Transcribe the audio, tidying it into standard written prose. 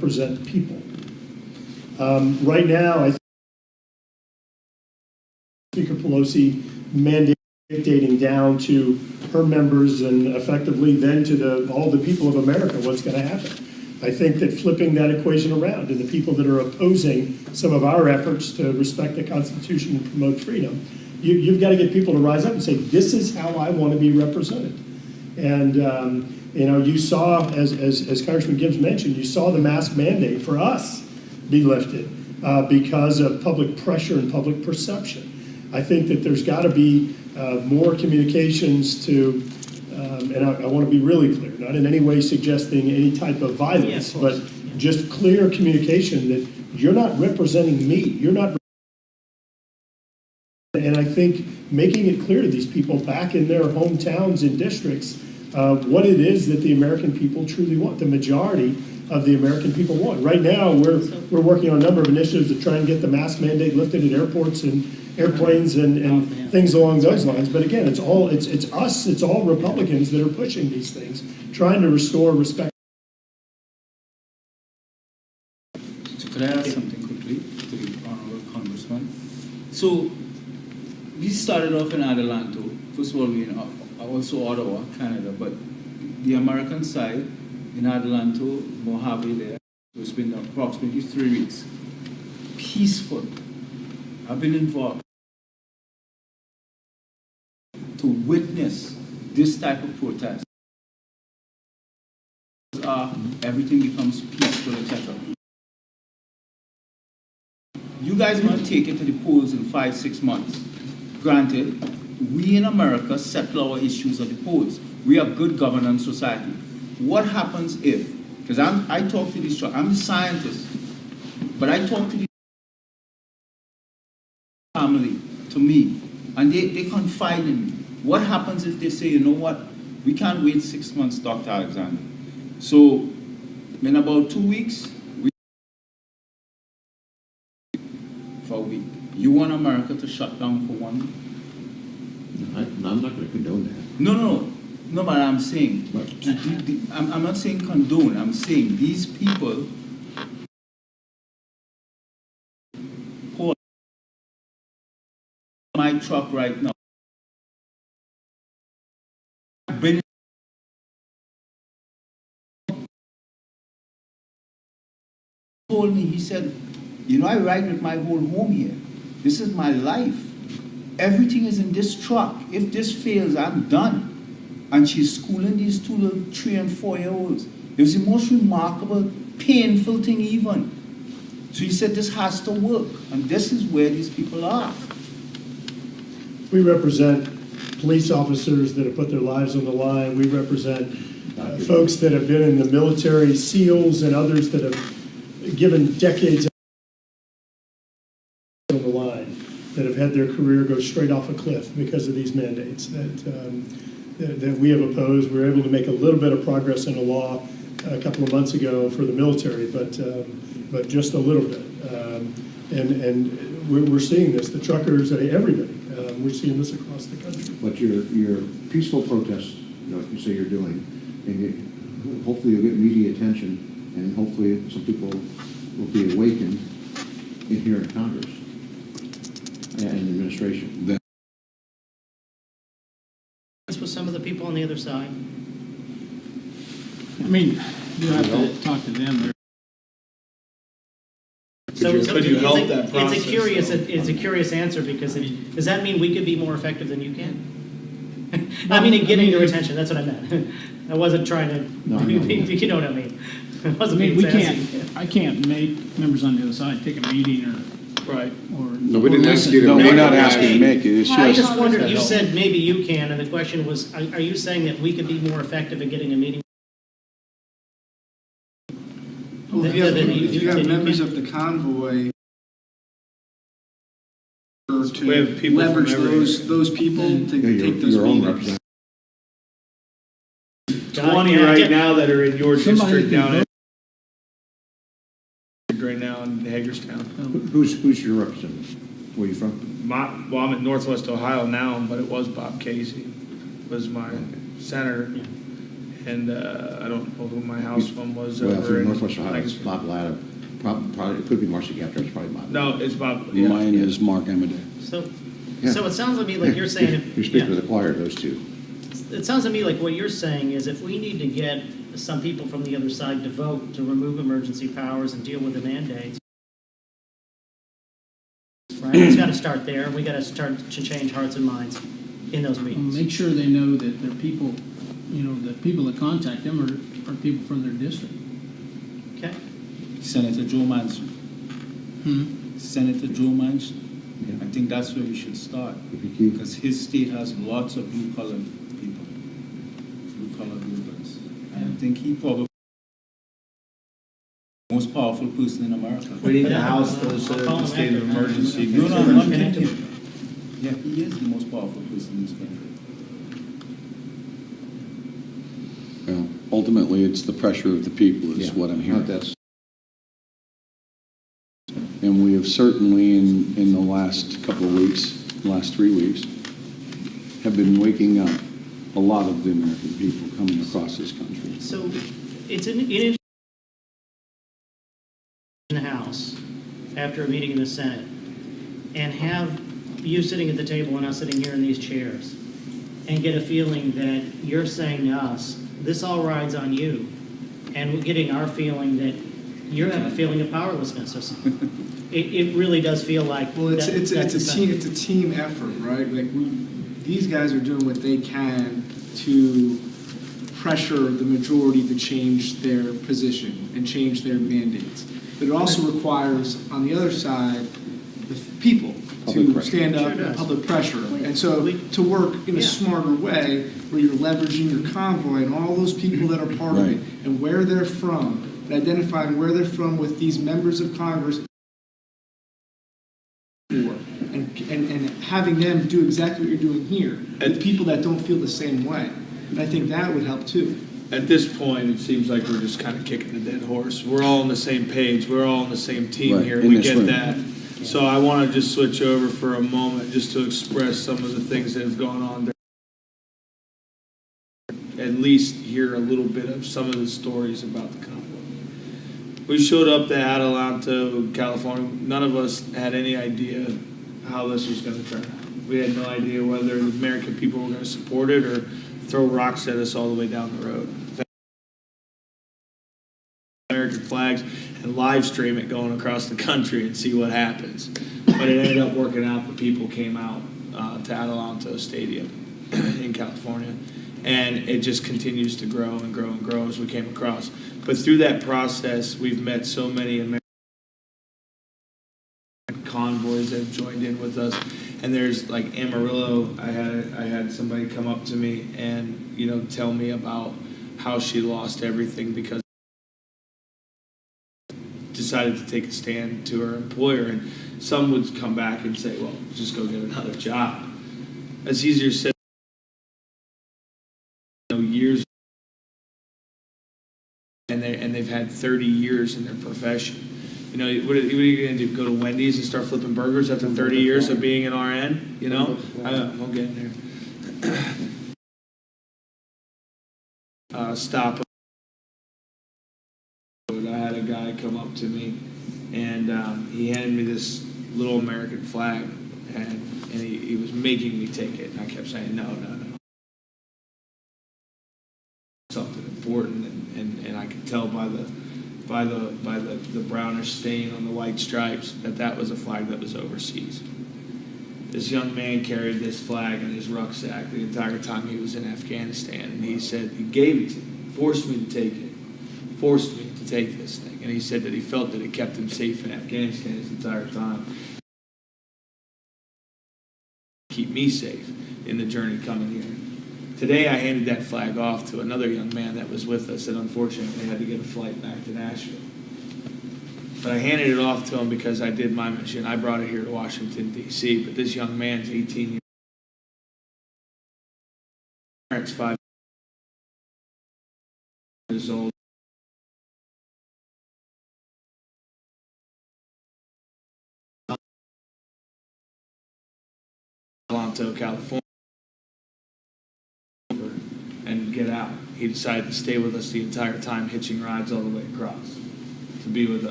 represent people. Right now, I think Speaker Pelosi mandating down to her members and effectively then to all the people of America what's going to happen. I think that flipping that equation around and the people that are opposing some of our efforts to respect the Constitution and promote freedom, you've got to get people to rise up and say, this is how I want to be represented. And you know, you saw, as Congressman Gibbs mentioned, you saw the mask mandate for us be lifted because of public pressure and public perception. I think that there's got to be more communications to, and I want to be really clear, not in any way suggesting any type of violence, but just clear communication that you're not representing me. You're not. And I think making it clear to these people back in their hometowns and districts what it is that the American people truly want, the majority of the American people want. Right now, we're working on a number of initiatives to try and get the mask mandate lifted at airports and airplanes and things along those lines. But again, it's us, it's all Republicans that are pushing these things, trying to restore respect. So could I ask something quickly to the Honorable Congressman? So we started off in Adelanto. First of all, we also Ottawa, Canada, but the American side in Adelanto, Mojave there, so it's been approximately 3 weeks. Peaceful. I've been involved to witness this type of protest. Everything becomes peaceful, etc. You guys are going to take it to the polls in 5-6 months. Granted, we in America settle our issues at the polls. We have good governance society. What happens if, because I talk to these, I'm a scientist, but I talk to the family, to me, and they confide in me. What happens if they say, you know what, we can't wait 6 months, Dr. Alexander. So in about 2 weeks, for a week. You want America to shut down for 1 week? I'm not going to condone that. No, but I'm saying, I'm not saying condone, I'm saying these people pull my truck right now. Told me, he said, you know, I ride with my whole home here. This is my life. Everything is in this truck. If this fails, I'm done. And she's schooling these two little 3- and 4-year-olds. It was the most remarkable, painful thing even. So he said this has to work. And this is where these people are. We represent police officers that have put their lives on the line. We represent folks that have been in the military, SEALs, and others that have given decades on the line, that have had their career go straight off a cliff because of these mandates that we have opposed. We were able to make a little bit of progress in a law a couple of months ago for the military, but just a little bit. And we're seeing this. The truckers, everybody. We're seeing this across the country. But your peaceful protest, like you say you're doing, and hopefully you'll get media attention, and hopefully some people will be awakened in here in Congress and administration. With some of the people on the other side. I mean, you have to talk to them. Could you help that process? It's a curious answer, because does that mean we could be more effective than you can? I mean, in getting your attention. That's what I meant. I wasn't trying to. No. You know what I mean. I wasn't I mean, being sassy. I can't make members on the other side take a meeting or No, we didn't ask you to. No, we're not asking to make it. It's I just. just wondered. You said maybe you can, and the question was, are you saying that we could be more effective at getting a meeting? Well, if you have members of the convoy to leverage those people to take those meetings. 20 right now that are in your district down right now in Hagerstown. Who's your representative? Where are you from? Well, I'm in Northwest Ohio now, but it was Bob Casey was my senator, and I don't know who my house one was. Well, over from in Northwest Ohio, it's Congressman. Bob Latta. Probably, it could be Marcy Gapter, it's probably Bob. No, it's Bob. Yeah. Mine is Mark Amadei. So, Yeah. so it sounds to me like you're saying, if, You're speaking to yeah. the choir, those two. It sounds to me like what you're saying is if we need to get some people from the other side to vote to remove emergency powers and deal with the mandates, right? It's got to start there. We got to start to change hearts and minds in those meetings. make sure they know that their people, the people that contact them are people from their district. Okay. Senator Joe Manchin. Senator Joe Manchin. Yeah. I think that's where we should start, If you keep- because his state has lots of blue-collar people, blue-collar workers. And I think he probably the most powerful person in America. We need to house those the state of emergency. No, I'm not Connected. kidding you. Yeah, he is the most powerful person in this country. Well, ultimately, it's the pressure of the people is Yeah. what I'm No, hearing. that's, And we have certainly, in the last couple of weeks, last 3 weeks, have been waking up a lot of the American people coming across this country. So it's in the House after a meeting in the Senate and have you sitting at the table and us sitting here in these chairs and get a feeling that you're saying to us, this all rides on you, and we're getting our feeling that you're having a feeling of powerlessness or something. It really does feel like. Well, it's that's a the team, it's a team effort, right? Like, these guys are doing what they can to pressure the majority to change their position and change their mandates. But it also requires, on the other side, the people Public to pressure. stand up Sure and does. public pressure. And so to work in a Yeah. smarter way, where you're leveraging your convoy and all those people that are part of it, Right. and where they're from, and identifying where they're from with these members of Congress, and having them do exactly what you're doing here, with people that don't feel the same way. And I think that would help too. At this point, it seems like we're just kind of kicking the dead horse. We're all on the same page. We're all on the same team Right, here. in We this get room. that. So I want to just switch over for a moment just to express some of the things that have gone on there. At least hear a little bit of some of the stories about the convoy. We showed up to Adelanto, California. None of us had any idea how this was going to turn out. We had no idea whether the American people were going to support it or throw rocks at us all the way down the road. American flags and live stream it going across the country and see what happens. But it ended up working out. The people came out to Adelanto Stadium in California, and it just continues to grow and grow and grow as we came across. But through that process, we've met so many American convoys that have joined in with us. And there's like Amarillo, I had somebody come up to me and tell me about how she lost everything because decided to take a stand to her employer. And some would come back and say, well, just go get another job. That's easier said years, and they've had 30 years in their profession. What are you going to do? Go to Wendy's and start flipping burgers after 30 years of being an RN? I'll get in there. Stop. I had a guy come up to me, and he handed me this little American flag, and he was making me take it. And I kept saying, no. Something important, and I could tell by the brownish stain on the white stripes that was a flag that was overseas. This young man carried this flag in his rucksack the entire time he was in Afghanistan, and he said he gave it to me, forced me to take it, forced me to take this thing, and he said that he felt that it kept him safe in Afghanistan his entire time. Keep me safe in the journey coming here. Today I handed that flag off to another young man that was with us that unfortunately had to get a flight back to Nashville. But I handed it off to him because I did my mission. I brought it here to Washington, D.C., but this young man's 18 years, 5 years old. Adelanto, California, and get out. he decided to stay with us the entire time, hitching rides all the way across to be with us.